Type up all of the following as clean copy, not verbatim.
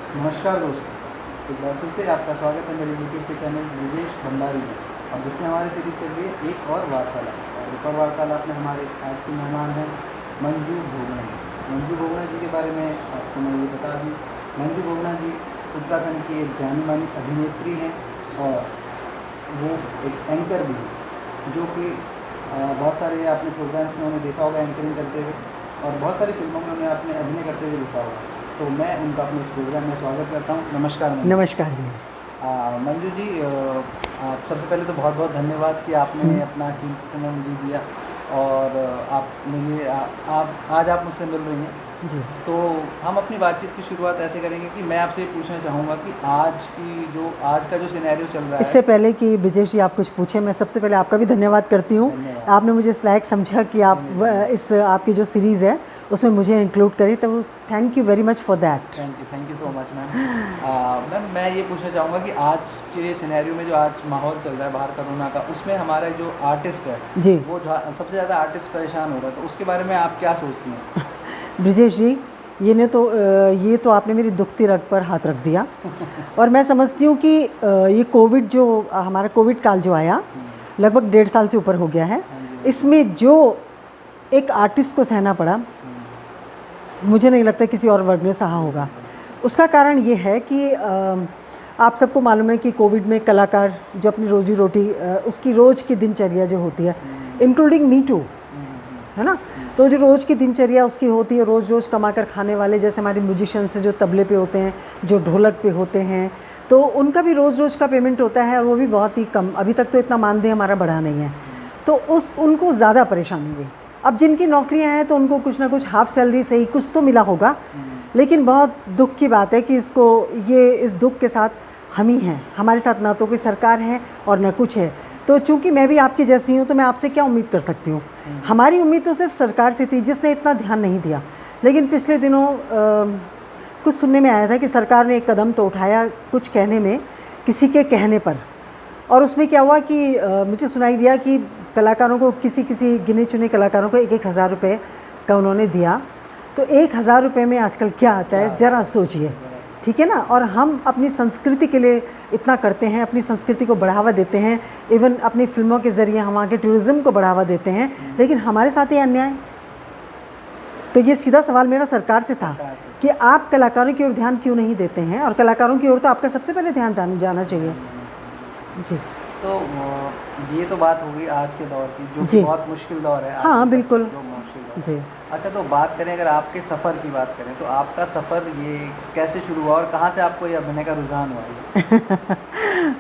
नमस्कार दोस्तों, एक बार फिर से आपका स्वागत है मेरे यूट्यूब के चैनल ब्रिजेश भंडारी में। और जिसमें हमारी सीरीज चल रही है एक और वार्तालाप। और एक और वार्तालाप में हमारे आज के मेहमान हैं मंजू भोगना जी। मंजू भोगना जी के बारे में आपको मैं ये बता दूँ, मंजू भोगना जी उत्तराखंड की एक जानी मानी अभिनेत्री हैं और वो एक एंकर भी है, जो कि बहुत सारे आपने प्रोग्राम्स में उन्हें देखा होगा एंकरिंग करते हुए, और बहुत सारी फिल्मों में उन्हें आपने अभिनय करते हुए देखा होगा। तो मैं उनका अपने इस प्रोग्राम में स्वागत करता हूँ। नमस्कार मंजू। नमस्कार जी। मंजू जी, आप सबसे पहले तो बहुत बहुत धन्यवाद कि आपने अपना कीमती समय मुझे दिया और आप मुझे आप आज आप मुझसे मिल रही हैं जी। तो हम अपनी बातचीत की शुरुआत ऐसे करेंगे कि मैं आपसे ये पूछना चाहूँगा कि आज का जो सिनेरियो चल रहा है। इससे पहले कि ब्रिजेश जी आप कुछ पूछें, मैं सबसे पहले आपका भी धन्यवाद करती हूँ। आपने मुझे इस लायक समझा कि आप इस आपकी जो सीरीज़ है उसमें मुझे इंक्लूड करें, तो thank you very much for that. Thank you so much ma'am. Ma'am मैं ये पूछना चाहूँगा कि आज के सिनेरियो में जो आज माहौल चल रहा है बाहर कोरोना का, उसमें हमारा जो आर्टिस्ट है जी, वो सबसे ज़्यादा आर्टिस्ट परेशान हो रहा है, तो उसके बारे में आप क्या सोचती हैं? ब्रिजेश जी, ये तो आपने मेरी दुखती रग पर हाथ रख दिया। और मैं समझती हूँ कि ये कोविड जो हमारा कोविड काल जो आया लगभग 1.5 साल से ऊपर हो गया है, इसमें जो एक आर्टिस्ट को सहना पड़ा, मुझे नहीं लगता किसी और वर्ग ने सहा होगा। उसका कारण ये है कि आप सबको मालूम है कि कोविड में कलाकार जो अपनी रोजी रोटी उसकी रोज़ की दिनचर्या जो होती है, इंक्लूडिंग मी टू, है ना, तो जो रोज़ की दिनचर्या उसकी होती है, रोज़ कमा कर खाने वाले, जैसे हमारे म्यूजिशियंस जो तबले पे होते हैं, जो ढोलक पे होते हैं, तो उनका भी रोज़ का पेमेंट होता है और वो भी बहुत ही कम। अभी तक तो इतना मानदेय हमारा बढ़ा नहीं है, तो उनको ज़्यादा परेशानी हुई। अब जिनकी नौकरियां हैं तो उनको कुछ ना कुछ हाफ सैलरी से ही कुछ तो मिला होगा, लेकिन बहुत दुख की बात है कि इस दुख के साथ हम ही हैं। हमारे साथ ना तो कोई सरकार है और ना कुछ है। तो चूंकि मैं भी आपकी जैसी हूँ तो मैं आपसे क्या उम्मीद कर सकती हूँ। हमारी उम्मीद तो सिर्फ सरकार से थी, जिसने इतना ध्यान नहीं दिया। लेकिन पिछले दिनों कुछ सुनने में आया था कि सरकार ने एक कदम तो उठाया कुछ कहने में, किसी के कहने पर, और उसमें क्या हुआ कि मुझे सुनाई दिया कि कलाकारों को किसी गिने चुने कलाकारों को 1,000 रुपये का उन्होंने दिया। तो 1,000 रुपये में आजकल क्या आता है, ज़रा सोचिए, ठीक है ना। और हम अपनी संस्कृति के लिए इतना करते हैं, अपनी संस्कृति को बढ़ावा देते हैं, इवन अपनी फिल्मों के ज़रिए हम वहाँ के टूरिज़्म को बढ़ावा देते हैं, लेकिन हमारे साथ ये अन्याय। तो ये सीधा सवाल मेरा सरकार से था कि आप कलाकारों की ओर ध्यान क्यों नहीं देते हैं, और कलाकारों की ओर तो आपका सबसे पहले ध्यान जाना चाहिए जी। तो ये तो बात होगी आज के दौर की, जो जी, बहुत मुश्किल दौर है। हाँ बिल्कुल जी। अच्छा, तो बात करें, अगर आपके सफ़र की बात करें तो आपका सफ़र ये कैसे शुरू हुआ और कहाँ से आपको ये अभिनय का रुझान हुआ?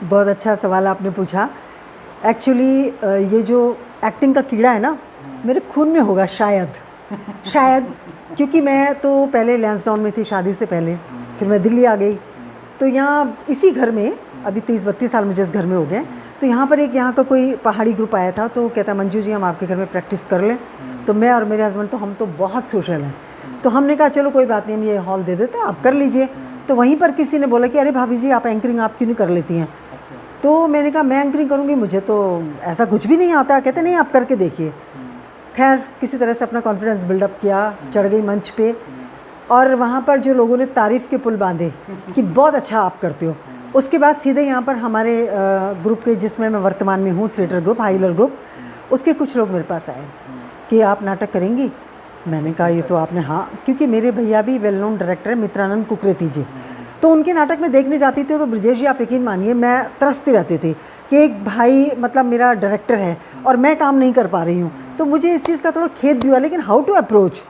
बहुत अच्छा सवाल आपने पूछा। एक्चुअली ये जो एक्टिंग का कीड़ा है ना, मेरे खून में होगा शायद क्योंकि मैं तो पहले लैंसडाउन में थी शादी से पहले, फिर मैं दिल्ली आ गई। तो यहाँ इसी घर में अभी 30-32 साल मुझे इस घर में हो गए। तो यहाँ पर यहाँ का कोई पहाड़ी ग्रुप आया था, तो कहता मंजू जी हम आपके घर में प्रैक्टिस कर लें। तो मैं और मेरे हस्बैंड तो हम तो बहुत सोशल हैं, तो हमने कहा चलो कोई बात नहीं, हम ये हॉल दे देते हैं, आप कर लीजिए। तो वहीं पर किसी ने बोला कि अरे भाभी जी आप एंकरिंग आप क्यों नहीं कर लेती हैं? तो मैंने कहा मैं एंकरिंग करूँगी, मुझे तो ऐसा कुछ भी नहीं आता। कहते नहीं आप करके देखिए। खैर किसी तरह से अपना कॉन्फिडेंस बिल्डअप किया, चढ़ गई मंच पे, और वहाँ पर जो लोगों ने तारीफ़ के पुल बांधे कि बहुत अच्छा आप करते हो, उसके बाद सीधे यहाँ पर हमारे ग्रुप के, जिसमें मैं वर्तमान में हूँ, थिएटर ग्रुप, हाईलर ग्रुप, उसके कुछ लोग मेरे पास आए कि आप नाटक करेंगी। मैंने कहा ये तो आपने, हाँ, क्योंकि मेरे भैया भी वेल नोन डायरेक्टर है, मित्रानंद कुकरेती जी, तो उनके नाटक में देखने जाती थी। तो ब्रिजेश जी आप यकीन मानिए मैं तरसती रहती थी कि एक भाई मतलब मेरा डायरेक्टर है और मैं काम नहीं कर पा रही हूँ। तो मुझे इस चीज़ का थोड़ा खेद भी हुआ, लेकिन how to approach,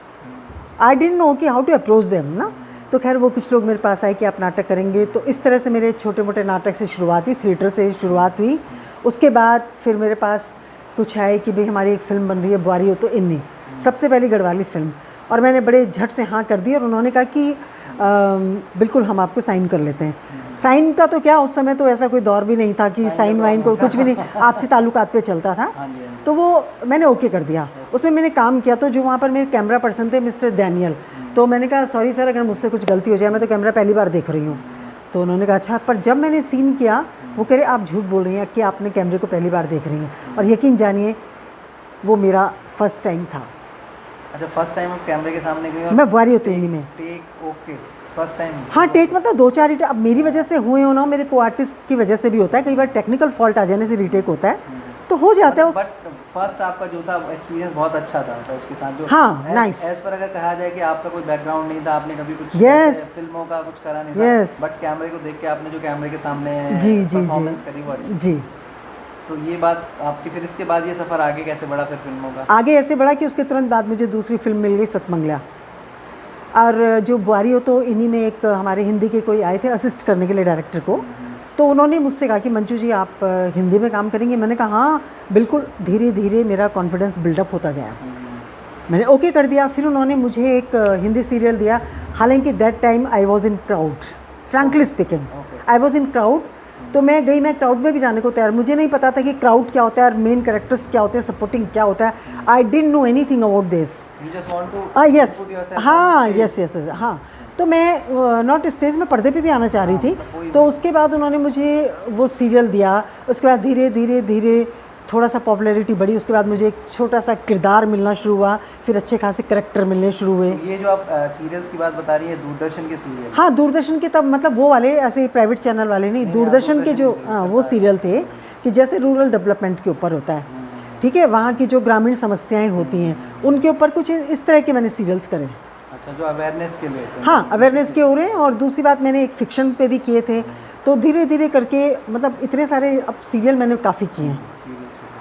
I didn't know कि हाउ टू अप्रोच देम ना। तो खैर वो कुछ लोग मेरे पास आए कि आप नाटक करेंगे। तो इस तरह से मेरे छोटे मोटे नाटक से शुरुआत हुई, थिएटर से शुरुआत हुई। उसके बाद फिर मेरे पास कुछ आए कि भाई हमारी एक फ़िल्म बन रही है, बुआरी हो तो इन्नी, सबसे पहली गढ़वाली फ़िल्म, और मैंने बड़े झट से हाँ कर दी। और उन्होंने कहा कि बिल्कुल हम आपको साइन कर लेते हैं। साइन का तो क्या, उस समय तो ऐसा कोई दौर भी नहीं था कि साइन वाइन को कुछ भी नहीं, आपसी ताल्लुकात पे चलता था। तो वो मैंने ओके कर दिया। उसमें मैंने काम किया। तो जो वहाँ पर मेरे कैमरा पर्सन थे मिस्टर डैनियल, तो मैंने कहा सॉरी सर अगर मुझसे कुछ गलती हो जाए, मैं तो कैमरा पहली बार देख रही हूँ। तो उन्होंने कहा अच्छा। पर जब मैंने सीन किया, वो कह रहे आप झूठ बोल रही हैं कि आपने कैमरे को पहली बार देख रही हैं। और यकीन जानिए वो मेरा फर्स्ट टाइम था। अच्छा, फर्स्ट टाइम आप कैमरे के सामने गई? मैं बुआरी होती में टेक ओके। First time? हाँ, टेक मतलब 2-4 रीटेक, अब मेरी वजह से हुए हो ना, मेरे को आर्टिस्ट की वजह से भी होता है, कई बार टेक्निकल फॉल्ट आ जाने से रीटेक होता है, तो हो जाता है उस। बट फर्स्ट आपका जो था एक्सपीरियंस बहुत अच्छा था, मतलब उसके साथ जो हाँ, nice। एज पर अगर कहा जाए कि आपका कोई बैकग्राउंड नहीं था, आपने कभी कुछ Yes। ऐसे फिल्मों का कुछ करा नहीं था, Yes। बट कैमरे को देख के आपने जो कैमरे के सामने जी जी परफॉर्मेंस करी वो अच्छी। जी। तो ये बात आपकी, फिर इसके बाद ये सफ़र आगे कैसे बढ़ा फिर फिल्मों का? आगे ऐसे बढ़ा कि उसके तुरंत बाद मुझे दूसरी फिल्म मिल गई सतमंगला, और जो बुआरी हो तो इन्हीं में एक हमारे हिंदी के कोई आए थे असिस्ट करने के लिए डायरेक्टर को, तो उन्होंने मुझसे कहा कि मंजू जी आप हिंदी में काम करेंगे? मैंने कहा हाँ बिल्कुल। धीरे धीरे मेरा कॉन्फिडेंस बिल्डअप होता गया, मैंने ओके कर दिया। फिर उन्होंने मुझे एक हिंदी सीरियल दिया, हालांकि that time I was in crowd, frankly speaking I was in crowd. तो मैं गई, मैं क्राउड में भी जाने को तैयार, मुझे नहीं पता था कि क्राउड क्या होता है और मेन कैरेक्टर्स क्या होते हैं, सपोर्टिंग क्या होता है। आई didn't know anything about this. Yes, हाँ, यस यस, हाँ। तो मैं नॉट स्टेज में पर्दे पे भी आना चाह रही थी। तो उसके बाद उन्होंने मुझे वो सीरियल दिया, उसके बाद धीरे धीरे धीरे थोड़ा सा पॉपुलैरिटी बढ़ी, उसके बाद मुझे एक छोटा सा किरदार मिलना शुरू हुआ, फिर अच्छे खासे करैक्टर मिलने शुरू हुए। ये जो आप सीरियल्स की बात बता रही है, दूरदर्शन के सीरियल? हाँ, दूरदर्शन के, तब मतलब वो वाले ऐसे प्राइवेट चैनल वाले नहीं, दूरदर्शन के जो वो सीरियल थे कि जैसे रूरल डेवलपमेंट के ऊपर होता है, ठीक है, वहाँ की जो ग्रामीण समस्याएं होती हैं उनके ऊपर कुछ इस तरह के मैंने सीरियल्स करे। अच्छा, जो अवेयरनेस के लिए? हाँ, अवेयरनेस के हो रहे हैं। और दूसरी बात मैंने एक फिक्शन पे भी किए थे, तो धीरे धीरे करके मतलब इतने सारे अब सीरियल मैंने काफ़ी किए हैं।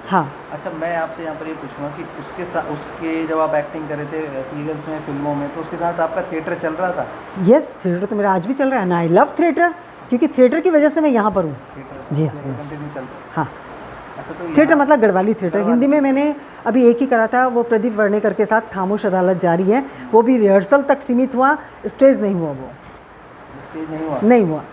हाँ। अच्छा, मैं आपसे यहाँ पर ये पूछूंगा कि उसके साथ, उसके जब आप एक्टिंग कर रहे थे सीरियल्स में, फिल्मों में, तो उसके साथ आपका थिएटर चल रहा था? यस, थिएटर तो मेरा आज भी चल रहा है ना। आई लव थिएटर, क्योंकि थिएटर की वजह से मैं यहाँ पर हूँ। जी हाँ। अच्छा, तो थिएटर मतलब गढ़वाली थिएटर, हिंदी में मैंने अभी एक ही करा था, वो प्रदीप वर्णेकर के साथ खामोश अदालत जारी है, वो भी रिहर्सल तक सीमित हुआ, स्टेज नहीं हुआ। वो स्टेज नहीं हुआ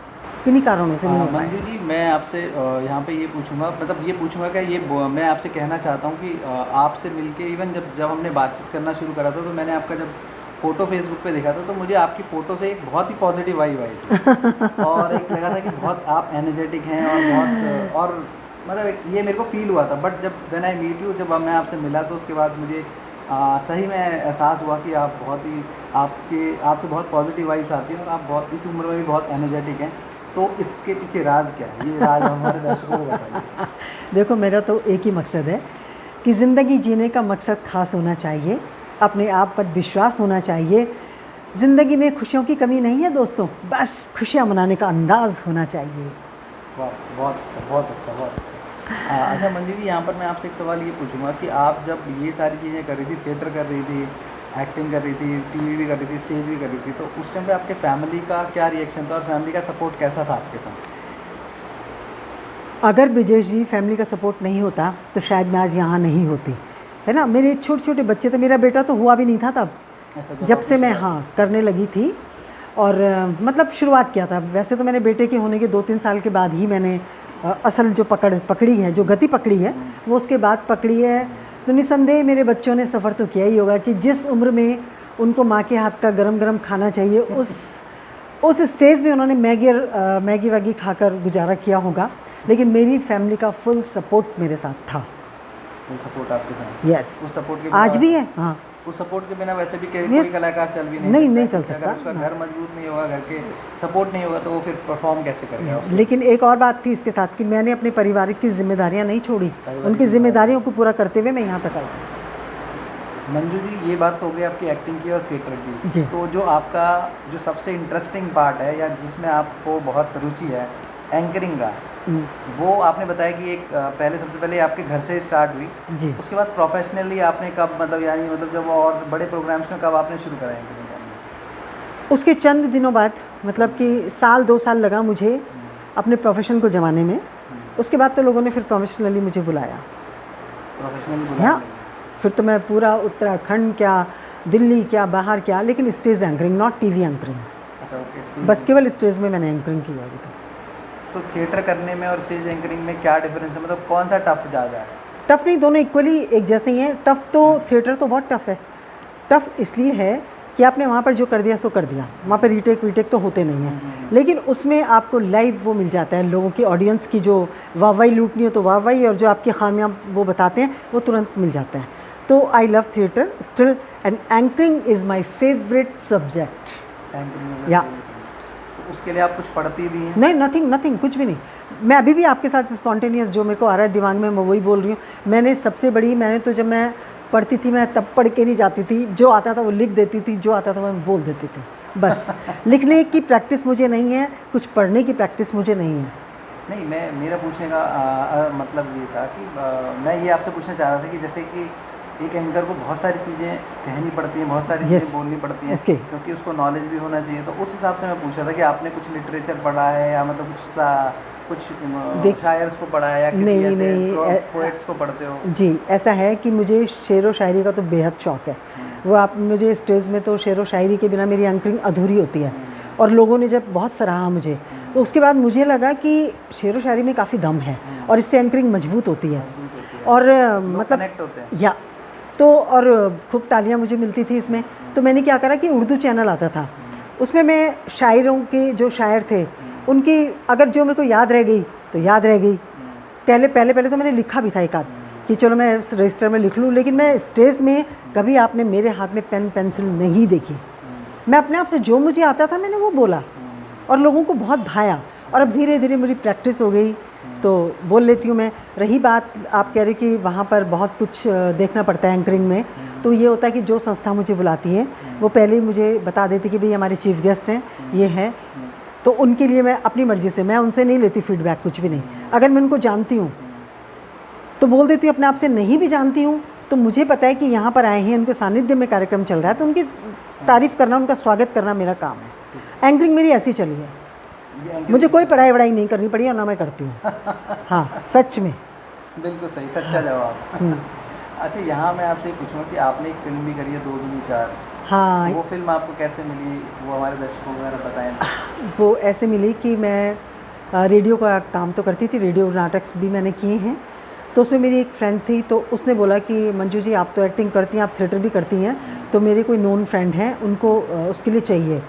किन्हीं कारणों से नहीं हुआ। मंजू जी, मैं आपसे यहाँ पे ये पूछूंगा, मतलब ये पूछूंगा कि ये मैं आपसे कहना चाहता हूँ कि आपसे मिलके, इवन जब हमने बातचीत करना शुरू करा था, तो मैंने आपका जब फ़ोटो फेसबुक पे देखा था, तो मुझे आपकी फ़ोटो से एक बहुत ही पॉजिटिव वाइब आई थी और एक लगा था कि बहुत आप एनर्जेटिक हैं और बहुत, और मतलब ये मेरे को फील हुआ था। बट जब व्हेन आई मीट यू, जब मैं आपसे मिला, तो उसके बाद मुझे सही में एहसास हुआ कि आप बहुत ही, आपसे बहुत पॉजिटिव वाइब्स आती हैं और आप बहुत इस उम्र में भी बहुत एनर्जेटिक हैं। तो इसके पीछे राज क्या है? ये राज हमारे दर्शकों को बताइए। देखो, मेरा तो एक ही मकसद है कि ज़िंदगी जीने का मकसद खास होना चाहिए, अपने आप पर विश्वास होना चाहिए। ज़िंदगी में खुशियों की कमी नहीं है दोस्तों, बस खुशियाँ मनाने का अंदाज़ होना चाहिए। वाह, बहुत अच्छा, बहुत अच्छा, बहुत अच्छा। अच्छा मंजू जी, यहाँ पर मैं आपसे एक सवाल ये पूछूंगा कि आप जब ये सारी चीज़ें कर रही थी, थिएटर कर रही थी, एक्टिंग कर रही थी, टीवी भी कर रही थी, स्टेज भी कर रही थी, तो उस टाइम पे आपके फैमिली का क्या रिएक्शन था और फैमिली का सपोर्ट कैसा था आपके साथ? अगर ब्रिजेश जी फैमिली का सपोर्ट नहीं होता तो शायद मैं आज यहाँ नहीं होती, है ना। मेरे छोटे छोटे बच्चे थे, मेरा बेटा तो हुआ भी नहीं था तब। अच्छा, जब से मैं करने लगी थी, और मतलब शुरुआत किया था। वैसे तो मैंने बेटे के होने के 2-3 साल के बाद ही मैंने असल जो पकड़ी है, जो गति पकड़ी है, वो उसके बाद पकड़ी है। तो निसंदेह मेरे बच्चों ने सफ़र तो किया ही होगा कि जिस उम्र में उनको माँ के हाथ का गरम गरम खाना चाहिए, उस स्टेज में उन्होंने मैगी वैगी खाकर गुजारा किया होगा। लेकिन मेरी फैमिली का फुल सपोर्ट मेरे साथ था। फुल सपोर्ट आपके साथ? यस, उस सपोर्ट के आज भी है। हाँ, उस सपोर्ट के बिना वैसे भी कोई कलाकार चल भी नहीं चल सकता। अगर उसका घर मजबूत नहीं होगा, घर के सपोर्ट नहीं होगा, तो वो फिर परफॉर्म कैसे करेगा? लेकिन एक और बात थी इसके साथ कि मैंने अपने परिवार की जिम्मेदारियां नहीं छोड़ी, उनकी जिम्मेदारियों को पूरा करते हुए मैं यहाँ तक आई। मंजू जी, ये बात तो हो गई आपकी एक्टिंग की और थिएटर की जी। तो जो आपका जो सबसे इंटरेस्टिंग पार्ट है, या जिसमें आपको बहुत रुचि है, एंकरिंग का, वो आपने बताया कि एक सबसे पहले आपके घर से स्टार्ट हुई जी। उसके बाद प्रोफेशनली आपने कब, मतलब जब और बड़े प्रोग्राम्स में कब आपने शुरू करा एंकरिंग करना? उसके चंद दिनों बाद, मतलब कि 1-2 साल लगा मुझे अपने प्रोफेशन को जमाने में। उसके बाद तो लोगों ने फिर प्रोफेशनली मुझे बुलाया। प्रोफेशनली? हाँ, फिर तो मैं पूरा उत्तराखंड क्या, दिल्ली क्या, बाहर क्या, लेकिन stage anchoring, not TV anchoring. अच्छा, ओके। बस केवल स्टेज में मैंने एंकरिंग की अभी तक। तो थिएटर करने में और स्टेज एंकरिंग में क्या डिफरेंस है? मतलब कौन सा टफ ज़्यादा है? टफ़ नहीं, दोनों इक्वली एक जैसे ही हैं। टफ़ तो थिएटर तो बहुत टफ़ है। टफ़ इसलिए है कि आपने वहाँ पर जो कर दिया सो कर दिया, वहाँ पर रीटेक तो होते नहीं हैं। लेकिन उसमें आपको लाइव वो मिल जाता है, लोगों की ऑडियंस की जो वाहवाही लूटनी हो तो वाहवाही, और जो आपकी खामियां वो बताते हैं वो तुरंत मिल जाता है। तो I love theatre still, and anchoring is my favourite subject. Anchoring वगैरह या करनी चाहिए। तो उसके लिए आप कुछ पढ़ती भी हैं? नहीं, नथिंग नथिंग, कुछ भी नहीं। मैं अभी भी आपके साथ स्पॉन्टेनियस जो मेरे को आ रहा है दिमाग में, मैं वही बोल रही हूँ। मैंने तो जब मैं पढ़ती थी, मैं तब पढ़ के नहीं जाती थी, जो आता था वो लिख देती थी, जो आता था वो मैं बोल देती थी, बस। लिखने की प्रैक्टिस मुझे नहीं है, कुछ पढ़ने की प्रैक्टिस मुझे नहीं है। नहीं, मेरा पूछने का मतलब ये था कि मैं ये आपसे पूछना चाह रहा था कि जैसे कि एक एंकर को बहुत सारी चीज़ें कहनी पड़ती हैं, बहुत सारी Yes. चीज़ें बोलनी पड़ती हैं, Okay. क्योंकि उसको नॉलेज भी होना चाहिए। तो उस हिसाब से मैं पूछ रहा था कि आपने कुछ लिटरेचर पढ़ा है, या मतलब कुछ देख- शायर्स को पढ़ा है, या किसी नहीं, ऐसे नहीं, पोएट्स को पढ़ते हो? जी, ऐसा है कि मुझे शेर व शायरी का तो बेहद शौक़ है। वो आप मुझे स्टेज में तो शेर व शायरी के बिना मेरी एंकरिंग अधूरी होती है। और लोगों ने जब बहुत सराहा मुझे, तो उसके बाद मुझे लगा कि शेर व शायरी में काफ़ी दम है और इससे एंकरिंग मजबूत होती है। और मतलब कनेक्ट होते हैं। या तो और खूब तालियां मुझे मिलती थी इसमें। तो मैंने क्या करा कि उर्दू चैनल आता था, उसमें मैं शायरों के जो शायर थे उनकी, अगर जो मेरे को याद रह गई तो याद रह गई। पहले तो मैंने लिखा भी था एक आध कि चलो मैं रजिस्टर में लिख लूँ, लेकिन मैं स्टेज में कभी आपने मेरे हाथ में पेन पेंसिल नहीं देखी। मैं अपने आप से जो मुझे आता था मैंने वो बोला और लोगों को बहुत भाया। और अब धीरे धीरे मेरी प्रैक्टिस हो गई तो बोल लेती हूँ मैं। रही बात आप कह रहे कि वहाँ पर बहुत कुछ देखना पड़ता है एंकरिंग में, तो ये होता है कि जो संस्था मुझे बुलाती है वो पहले ही मुझे बता देती कि भाई हमारे चीफ गेस्ट हैं, ये हैं, तो उनके लिए मैं अपनी मर्ज़ी से, मैं उनसे नहीं लेती फीडबैक कुछ भी नहीं। अगर मैं उनको जानती हूँ तो बोल देती हूँ, अपने आप से नहीं भी जानती हूँ तो मुझे पता है कि यहाँ पर आए हैं, उनके सानिध्य में कार्यक्रम चल रहा है, तो उनकी तारीफ़ करना, उनका स्वागत करना मेरा काम है। एंकरिंग मेरी ऐसी चली है, मुझे कोई पढ़ाई वढ़ाई नहीं करनी पड़ी और ना मैं करती हूँ। हाँ, सच में। बिल्कुल सही, सच्चा जवाब। अच्छा, यहाँ मैं आपसे ये पूछूंगा कि आपने एक फिल्म भी करी है, 2 दूनी 4। हाँ, वो फिल्म आपको कैसे मिली, वो हमारे दर्शकों वगैरह बताएं। वो ऐसे मिली कि मैं रेडियो का काम तो करती थी, रेडियो नाटक भी मैंने किए हैं। तो उसमें मेरी एक फ्रेंड थी, तो उसने बोला कि मंजू जी आप तो एक्टिंग करती हैं, आप थिएटर भी करती हैं, तो मेरे कोई नोन फ्रेंड हैं, उनको उसके लिए चाहिए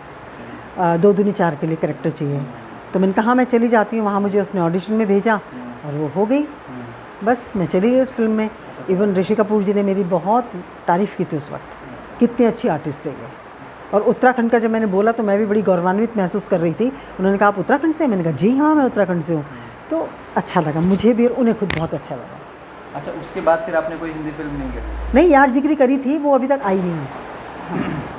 2 दूनी 4 के लिए कैरेक्टर चाहिए। तो मैंने कहा मैं चली जाती हूँ। वहाँ मुझे उसने ऑडिशन में भेजा और वो हो गई, बस मैं चली गई उस फिल्म में। इवन ऋषि कपूर जी ने मेरी बहुत तारीफ़ की थी उस वक्त, कितनी अच्छी आर्टिस्ट है ये। और उत्तराखंड का जब मैंने बोला तो मैं भी बड़ी गौरवान्वित महसूस कर रही थी। उन्होंने कहा आप उत्तराखंड से हैं? मैंने कहा जी हाँ, मैं उत्तराखंड से हूँ। तो अच्छा लगा मुझे भी और उन्हें खुद बहुत अच्छा लगा। अच्छा, उसके बाद फिर आपने कोई हिंदी फिल्म नहीं करी? नहीं, यार जिगरी करी थी, वो अभी तक आई नहीं है।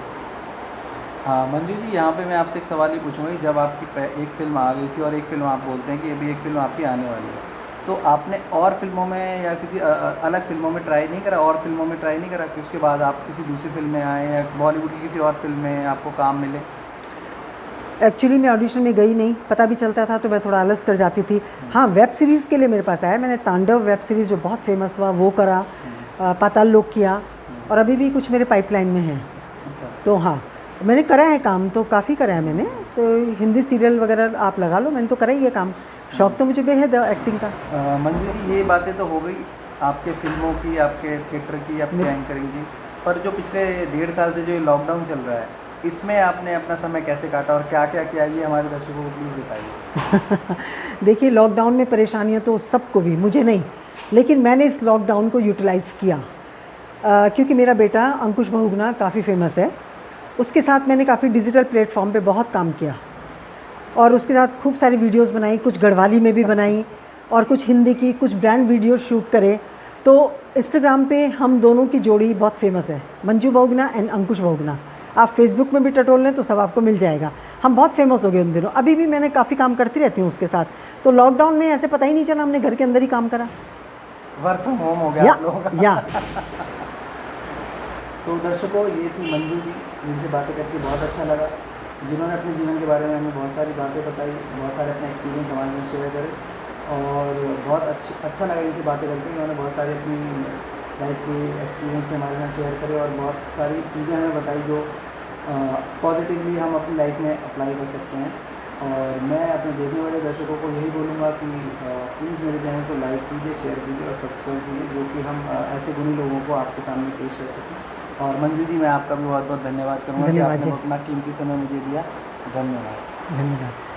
हाँ मंजू जी, यहाँ पे मैं आपसे एक सवाल ही पूछूंगा कि जब आपकी एक फ़िल्म आ गई थी और एक फ़िल्म आप बोलते हैं कि अभी एक फ़िल्म आपकी आने वाली है, तो आपने और फिल्मों में या किसी अलग फिल्मों में ट्राई नहीं करा, और फिल्मों में ट्राई नहीं करा कि उसके बाद आप किसी दूसरी फिल्म में आए या बॉलीवुड की किसी और फिल्म में आपको काम मिले? एक्चुअली मैं ऑडिशन में गई नहीं, पता भी चलता था तो मैं थोड़ा आलस कर जाती थी। हाँ, वेब सीरीज़ के लिए मेरे पास आया, मैंने तांडव वेब सीरीज़ जो बहुत फेमस हुआ वो करा, पाताल लोक किया, और अभी भी कुछ मेरे पाइपलाइन में है। अच्छा। तो हाँ, मैंने करा है काम, तो काफ़ी करा है मैंने। तो हिंदी सीरियल वगैरह आप लगा लो, मैंने तो करा ही है काम। शौक़ तो मुझे बेहद है एक्टिंग का। मंजू जी, ये बातें तो हो गई आपके फिल्मों की, आपके थिएटर की, आपके एंकरिंग की, पर जो पिछले 1.5 साल से जो ये लॉकडाउन चल रहा है, इसमें आपने अपना समय कैसे काटा और क्या क्या किया, ये हमारे दर्शकों को प्लीज़ बताइए। देखिए, लॉकडाउन में परेशानियां तो सबको भी, मुझे नहीं, लेकिन मैंने इस लॉकडाउन को यूटिलाइज़ किया क्योंकि मेरा बेटा अंकुश बहुगुणा काफ़ी फेमस है, उसके साथ मैंने काफ़ी डिजिटल प्लेटफॉर्म पे बहुत काम किया और उसके साथ खूब सारी वीडियोस बनाई, कुछ गढ़वाली में भी बनाई और कुछ हिंदी की, कुछ ब्रांड वीडियो शूट करे। तो इंस्टाग्राम पे हम दोनों की जोड़ी बहुत फेमस है, मंजू बहुगुणा एंड अंकुश बहुगुणा। आप फेसबुक में भी टटोल लें तो सब आपको मिल जाएगा। हम बहुत फेमस हो गए उन दिनों। अभी भी मैंने काफ़ी काम करती रहती हूँ उसके साथ। तो लॉकडाउन में ऐसे पता ही नहीं चला, हमने घर के अंदर ही काम करा। वर्क फ्रॉम होम हो गया आप लोगों का। या तो दर्शकों, ये थी मंजू जी, जिनसे बातें करके बहुत अच्छा लगा, जिन्होंने अपने जीवन के बारे में हमें बहुत सारी बातें बताई, बहुत सारे अपने एक्सपीरियंस हमारे साथ शेयर करे और बहुत अच्छा लगा इनसे बातें करके। इन्होंने बहुत सारी अपनी लाइफ की एक्सपीरियंस हमारे साथ शेयर करे और बहुत सारी चीज़ें हमें बताई जो पॉजिटिवली हम अपनी लाइफ में अप्लाई कर सकते हैं। और मैं अपने देखने वाले दर्शकों को यही बोलूँगा कि प्लीज़ मेरे चैनल को लाइक कीजिए, शेयर कीजिए और सब्सक्राइब कीजिए, जो कि हम ऐसे गुणी लोगों को आपके सामने पेश कर सकें। और मंजू जी, मैं आपका भी बहुत बहुत धन्यवाद करूँगा कि आपने अपना कीमती समय मुझे दिया। धन्यवाद। धन्यवाद।